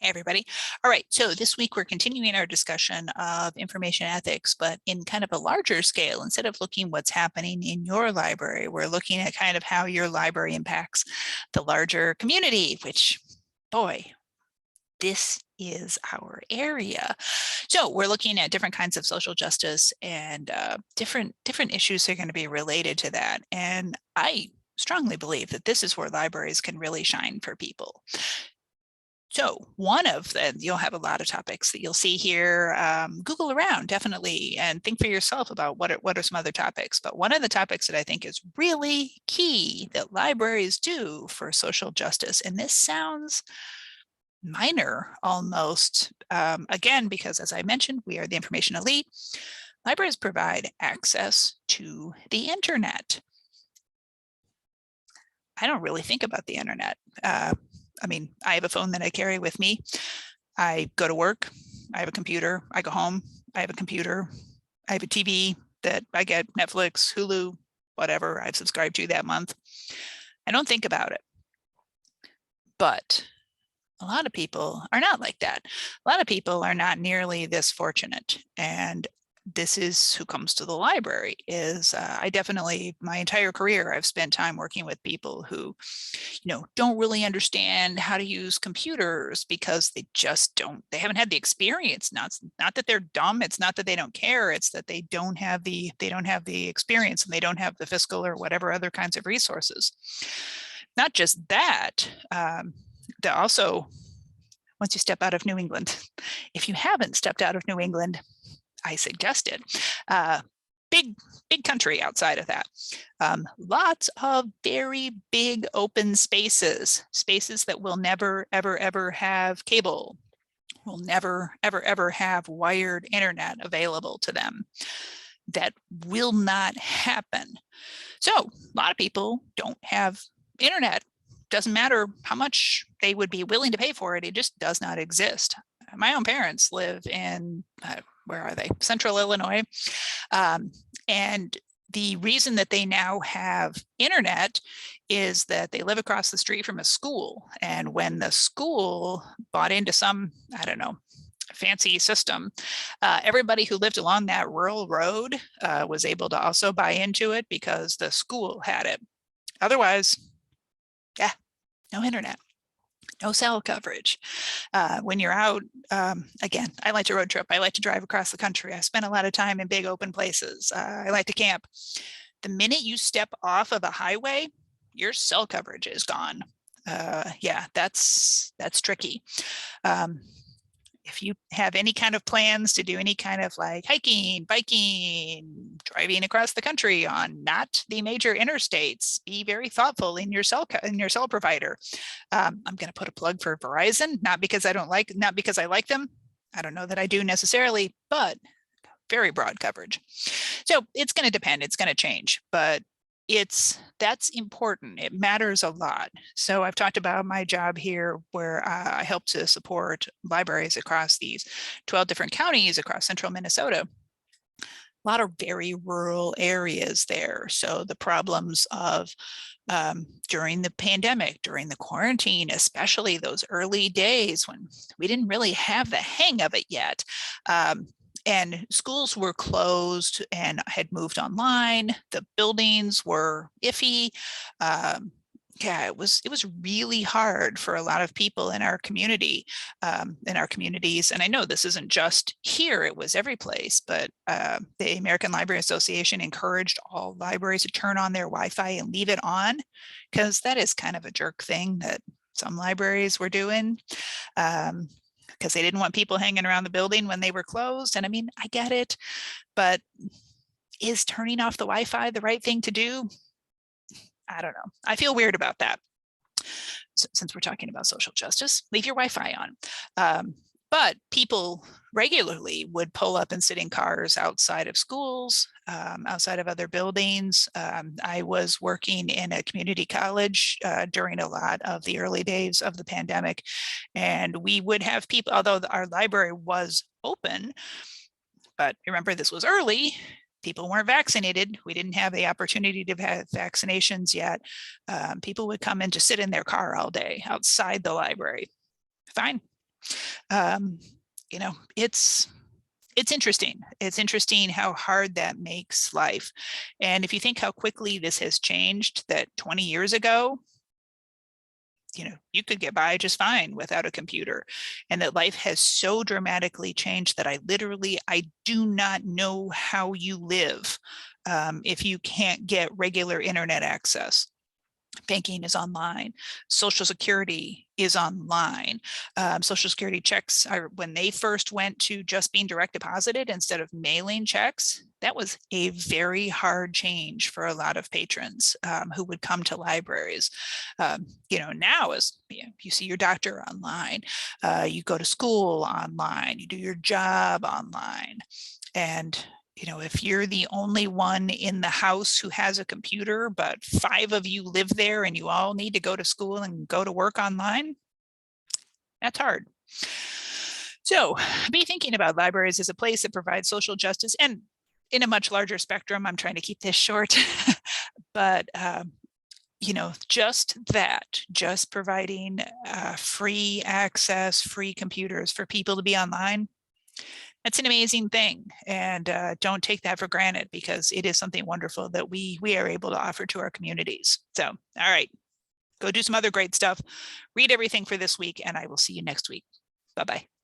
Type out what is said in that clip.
Hey, everybody. All right, so this week we're continuing our discussion of information ethics, but in kind of a larger scale. Instead of looking what's happening in your library, we're looking at kind of how your library impacts the larger community, which, boy, this is our area. So we're looking at different kinds of social justice and different issues that are going to be related to that. And I strongly believe that this is where libraries can really shine for people. So one of them, you'll have a lot of topics that you'll see here. Google around definitely and think for yourself about what are some other topics. But one of the topics that I think is really key that libraries do for social justice, and this sounds minor almost, again, because as I mentioned, we are the information elite. Libraries provide access to the internet. I don't really think about the internet. I mean, I have a phone that I carry with me. I go to work. I have a computer. I go home. I have a computer. I have a TV that I get Netflix, Hulu, whatever I've subscribed to that month. I don't think about it. But a lot of people are not like that. A lot of people are not nearly this fortunate. And this is who comes to the library is I definitely, my entire career, I've spent time working with people who, don't really understand how to use computers because they just don't, they haven't had the experience. Not that they're dumb. It's not that they don't care. It's that they don't have the experience and they don't have the fiscal or whatever other kinds of resources. Not just that, also, once you step out of New England, if you haven't stepped out of New England, I suggest it. Big country outside of that. Lots of very big open spaces that will never, ever have cable, will never, ever have wired internet available to them. That will not happen. So a lot of people don't have internet. Doesn't matter how much they would be willing to pay for it. It just does not exist. My own parents live in, where are they? Central Illinois. And the reason that they now have internet is that they live across the street from a school. And when the school bought into some, I don't know, fancy system, everybody who lived along that rural road was able to also buy into it because the school had it. Otherwise, yeah, no internet, no cell coverage. When you're out, again, I like to road trip. I like to drive across the country. I spend a lot of time in big open places. I like to camp. The minute you step off of a highway, your cell coverage is gone. Yeah, that's tricky. If you have any kind of plans to do any kind of like hiking, biking, driving across the country on not the major interstates, be very thoughtful in your cell provider. I'm going to put a plug for Verizon, not because I like them. I don't know that I do necessarily, but very broad coverage. So it's going to depend. It's going to change, but that's important. It matters a lot. So I've talked about my job here where I help to support libraries across these 12 different counties across central Minnesota. A lot of very rural areas there. So the problems of during the pandemic, during the quarantine, especially those early days when we didn't really have the hang of it yet. And schools were closed and had moved online. The buildings were iffy. Yeah, it was really hard for a lot of people in our community, in our communities. And I know this isn't just here, it was every place, but the American Library Association encouraged all libraries to turn on their Wi-Fi and leave it on, because that is kind of a jerk thing that some libraries were doing. Because they didn't want people hanging around the building when they were closed. And I mean, I get it, but is turning off the Wi-Fi the right thing to do? I don't know. I feel weird about that. So, since we're talking about social justice, leave your Wi-Fi on. But people regularly would pull up and sit in cars outside of schools, outside of other buildings. I was working in a community college during a lot of the early days of the pandemic, and we would have people, although our library was open, but remember this was early, people weren't vaccinated. We didn't have the opportunity to have vaccinations yet. People would come in to sit in their car all day outside the library. Fine. Um, it's interesting. It's interesting how hard that makes life. And if you think how quickly this has changed, that 20 years ago, you could get by just fine without a computer, and that life has so dramatically changed that I do not know how you live if you can't get regular internet access. Banking is online. Social Security is online. Social Security checks are, when they first went to just being direct deposited instead of mailing checks, that was a very hard change for a lot of patrons who would come to libraries. Now you see your doctor online, you go to school online, you do your job online. And if you're the only one in the house who has a computer, but 5 of you live there and you all need to go to school and go to work online, that's hard. So be thinking about libraries as a place that provides social justice, and in a much larger spectrum. I'm trying to keep this short, but just providing free access, free computers for people to be online. That's an amazing thing, and don't take that for granted, because it is something wonderful that we are able to offer to our communities. So, all right, go do some other great stuff. Read everything for this week, and I will see you next week. Bye-bye.